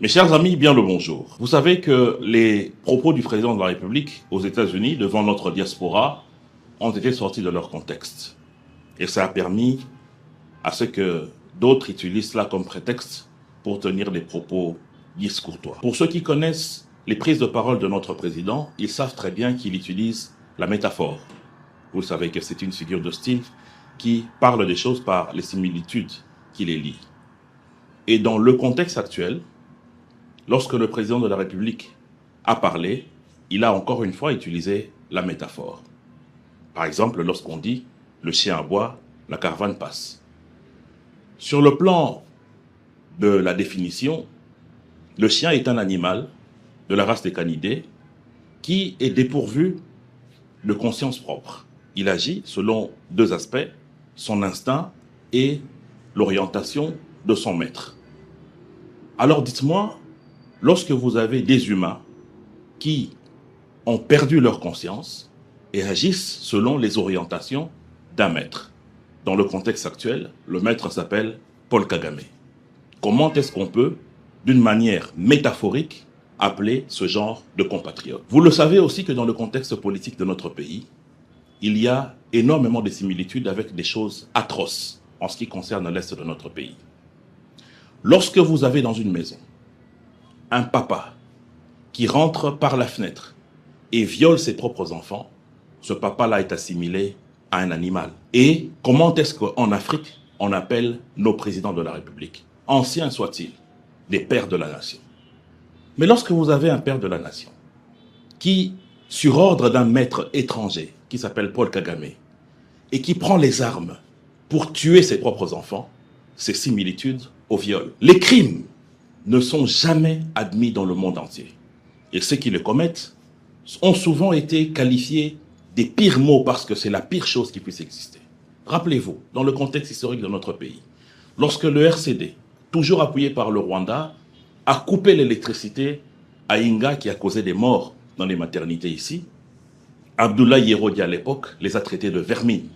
Mes chers amis, bien le bonjour. Vous savez que les propos du président de la République aux États-Unis devant notre diaspora ont été sortis de leur contexte. Et ça a permis à ce que d'autres utilisent cela comme prétexte pour tenir des propos discourtois. Pour ceux qui connaissent les prises de parole de notre président, ils savent très bien qu'il utilise la métaphore. Vous savez que c'est une figure de style qui parle des choses par les similitudes qui les lient. Et dans le contexte actuel, lorsque le président de la République a parlé, il a encore une fois utilisé la métaphore. Par exemple, lorsqu'on dit « le chien aboie, la caravane passe ». Sur le plan de la définition, le chien est un animal de la race des canidés qui est dépourvu de conscience propre. Il agit selon deux aspects, son instinct et l'orientation de son maître. Alors dites-moi, lorsque vous avez des humains qui ont perdu leur conscience et agissent selon les orientations d'un maître. Dans le contexte actuel, le maître s'appelle Paul Kagame. Comment est-ce qu'on peut, d'une manière métaphorique, appeler ce genre de compatriotes? Vous le savez aussi que dans le contexte politique de notre pays, il y a énormément de similitudes avec des choses atroces en ce qui concerne l'Est de notre pays. Lorsque vous avez dans une maison un papa qui rentre par la fenêtre et viole ses propres enfants, ce papa-là est assimilé à un animal. Et comment est-ce qu'en Afrique, on appelle nos présidents de la République, anciens soient-ils, des pères de la nation? Mais lorsque vous avez un père de la nation qui, sur ordre d'un maître étranger qui s'appelle Paul Kagame, et qui prend les armes pour tuer ses propres enfants, c'est similitude au viol. Les crimes ne sont jamais admis dans le monde entier. Et ceux qui le commettent ont souvent été qualifiés des pires mots parce que c'est la pire chose qui puisse exister. Rappelez-vous, dans le contexte historique de notre pays, lorsque le RCD, toujours appuyé par le Rwanda, a coupé l'électricité à Inga qui a causé des morts dans les maternités ici, Abdoulaye Yerodi à l'époque les a traités de vermine.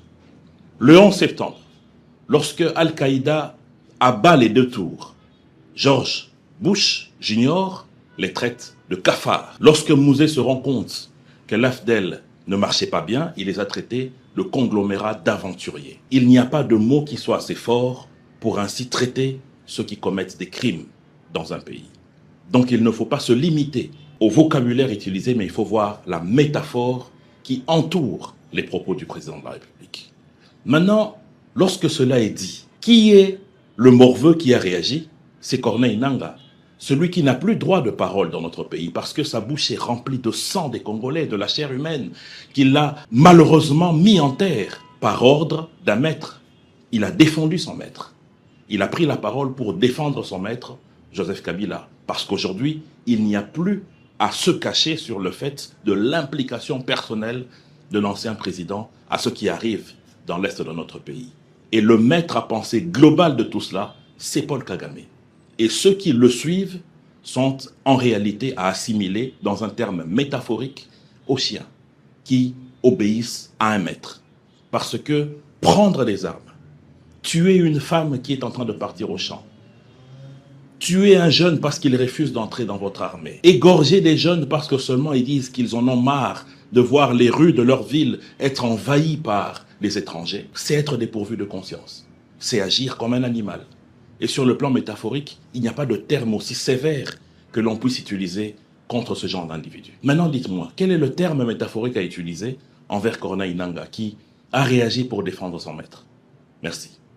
Le 11 septembre, lorsque Al-Qaïda abat les deux tours, George Bush Jr. les traite de cafards. Lorsque Mouzé se rend compte que l'AFDEL ne marchait pas bien, il les a traités de conglomérats d'aventuriers. Il n'y a pas de mot qui soit assez fort pour ainsi traiter ceux qui commettent des crimes dans un pays. Donc il ne faut pas se limiter au vocabulaire utilisé, mais il faut voir la métaphore qui entoure les propos du président de la République. Maintenant, lorsque cela est dit, qui est le morveux qui a réagi? C'est Corneille Nangaa, celui qui n'a plus droit de parole dans notre pays parce que sa bouche est remplie de sang des Congolais, de la chair humaine, qu'il a malheureusement mis en terre par ordre d'un maître. Il a défendu son maître. Il a pris la parole pour défendre son maître, Joseph Kabila, parce qu'aujourd'hui, il n'y a plus à se cacher sur le fait de l'implication personnelle de l'ancien président à ce qui arrive dans l'Est de notre pays. Et le maître à pensée global de tout cela, c'est Paul Kagame. Et ceux qui le suivent sont en réalité à assimiler dans un terme métaphorique aux chiens qui obéissent à un maître. Parce que prendre des armes, tuer une femme qui est en train de partir au champ, tuer un jeune parce qu'il refuse d'entrer dans votre armée, égorger des jeunes parce que seulement ils disent qu'ils en ont marre de voir les rues de leur ville être envahies par les étrangers, c'est être dépourvu de conscience. C'est agir comme un animal. Et sur le plan métaphorique, il n'y a pas de terme aussi sévère que l'on puisse utiliser contre ce genre d'individu. Maintenant, dites-moi, quel est le terme métaphorique à utiliser envers Corneille Nangaa qui a réagi pour défendre son maître? Merci.